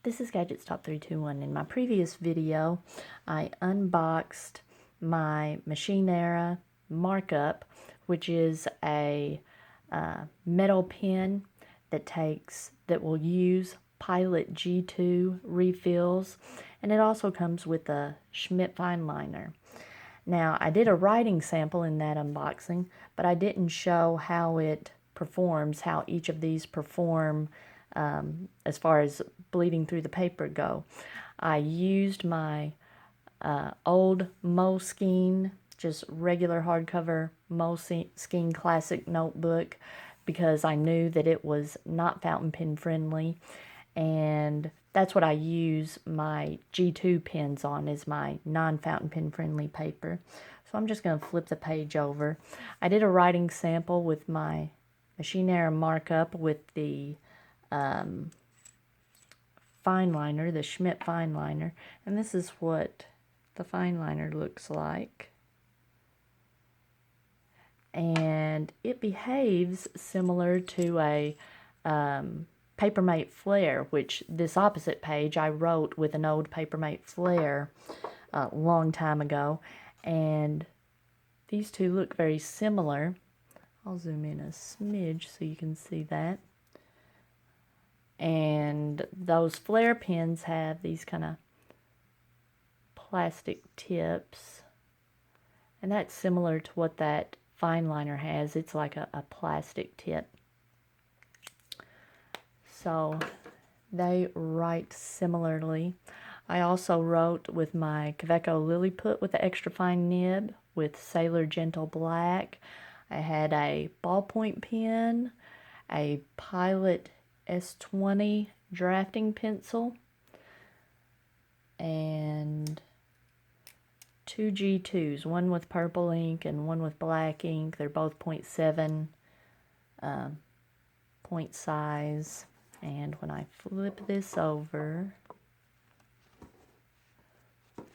This is Gadgets Top 321. In my previous video, I unboxed my Machine Era Markup, which is a metal pen that will use Pilot G2 refills, and it also comes with a Schmidt Fineliner. Now, I did a writing sample in that unboxing, but I didn't show how it performs, how each of these perform as far as bleeding through the paper go. I used my old Moleskine, just regular hardcover Moleskine Classic notebook, because I knew that it was not fountain pen friendly, and that's what I use my G2 pens on, is my non-fountain pen friendly paper. So I'm just going to flip the page over. I did a writing sample with my Machine Era Markup with the Fineliner, the Schmidt Fineliner, and this is what the Fineliner looks like. And it behaves similar to a Papermate Flare, which this opposite page I wrote with an old Papermate Flare a long time ago, and these two look very similar. I'll zoom in a smidge so you can see that. And those flare pens have these kind of plastic tips, and that's similar to what that Fineliner has. It's like a plastic tip. So they write similarly. I also wrote with my Kaweco Lilliput with the extra fine nib with Sailor Gentle Black. I had a ballpoint pen, a Pilot S20 drafting pencil, and two G2s, one with purple ink and one with black ink. They're both 0.7 point size. And when I flip this over, let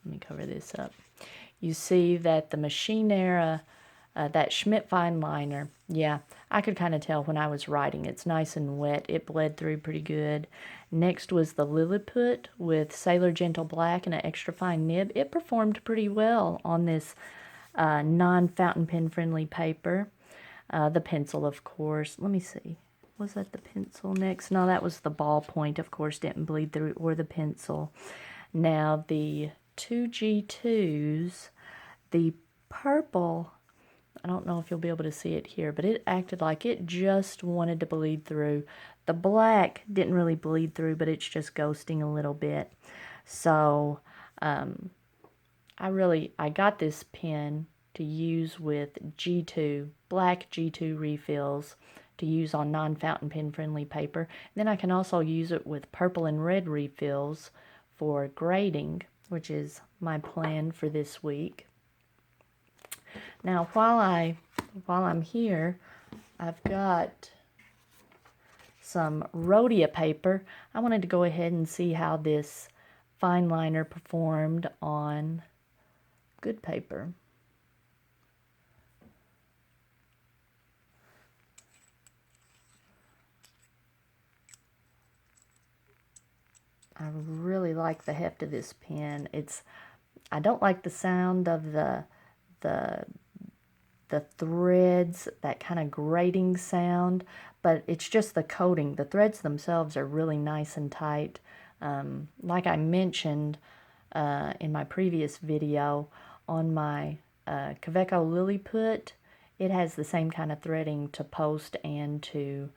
me cover this up. You see that the Machine Era, that Schmidt Fineliner, yeah, I could kind of tell when I was writing. It's nice and wet. It bled through pretty good. Next was the Lilliput with Sailor Gentle Black and an extra fine nib. It performed pretty well on this non-fountain pen friendly paper. The pencil, of course. Let me see. Was that the pencil next? No, that was the ballpoint, of course, didn't bleed through, or the pencil. Now, the two G2s, the purple, I don't know if you'll be able to see it here, but it acted like it just wanted to bleed through. The black didn't really bleed through, but it's just ghosting a little bit. So, I got this pen to use with G2, black G2 refills to use on non-fountain pen friendly paper. And then I can also use it with purple and red refills for grading, which is my plan for this week. Now, while I'm here, I've got some Rhodia paper. I wanted to go ahead and see how this Fineliner performed on good paper. I really like the heft of this pen. I don't like the sound of the threads, that kind of grating sound, but it's just the coating. The threads themselves are really nice and tight. Like I mentioned in my previous video, on my Kaweco Lilliput, it has the same kind of threading to post and to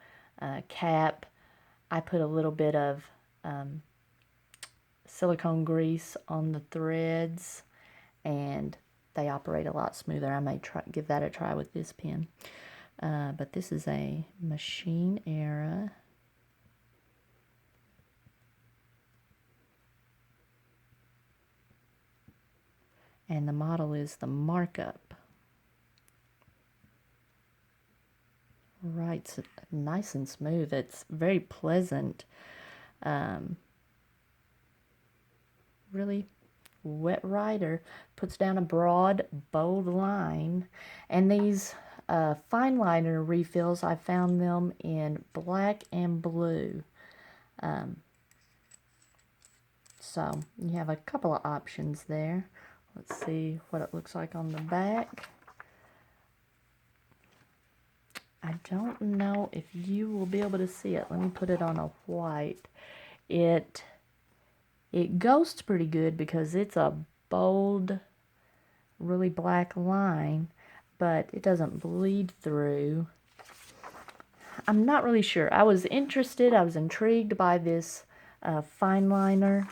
cap. I put a little bit of silicone grease on the threads, and they operate a lot smoother. I may give that a try with this pen. But this is a Machine Era. And the model is the Markup. Writes nice and smooth. It's very pleasant. Really wet writer. Puts down a broad, bold line. And these Fineliner refills, I found them in black and blue. So you have a couple of options there. Let's see what it looks like on the back. I don't know if you will be able to see it. Let me put it on a white. It ghosts pretty good because it's a bold, really black line, but it doesn't bleed through. I'm not really sure. I was interested, I was intrigued by this Fineliner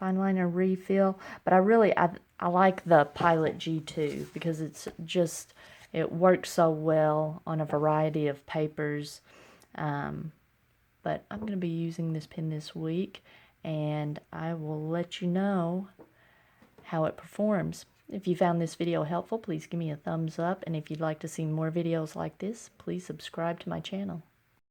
refill, but I like the Pilot G2 because it works so well on a variety of papers. But I'm going to be using this pen this week, and I will let you know how it performs. If you found this video helpful, please give me a thumbs up, and if you'd like to see more videos like this, please subscribe to my channel.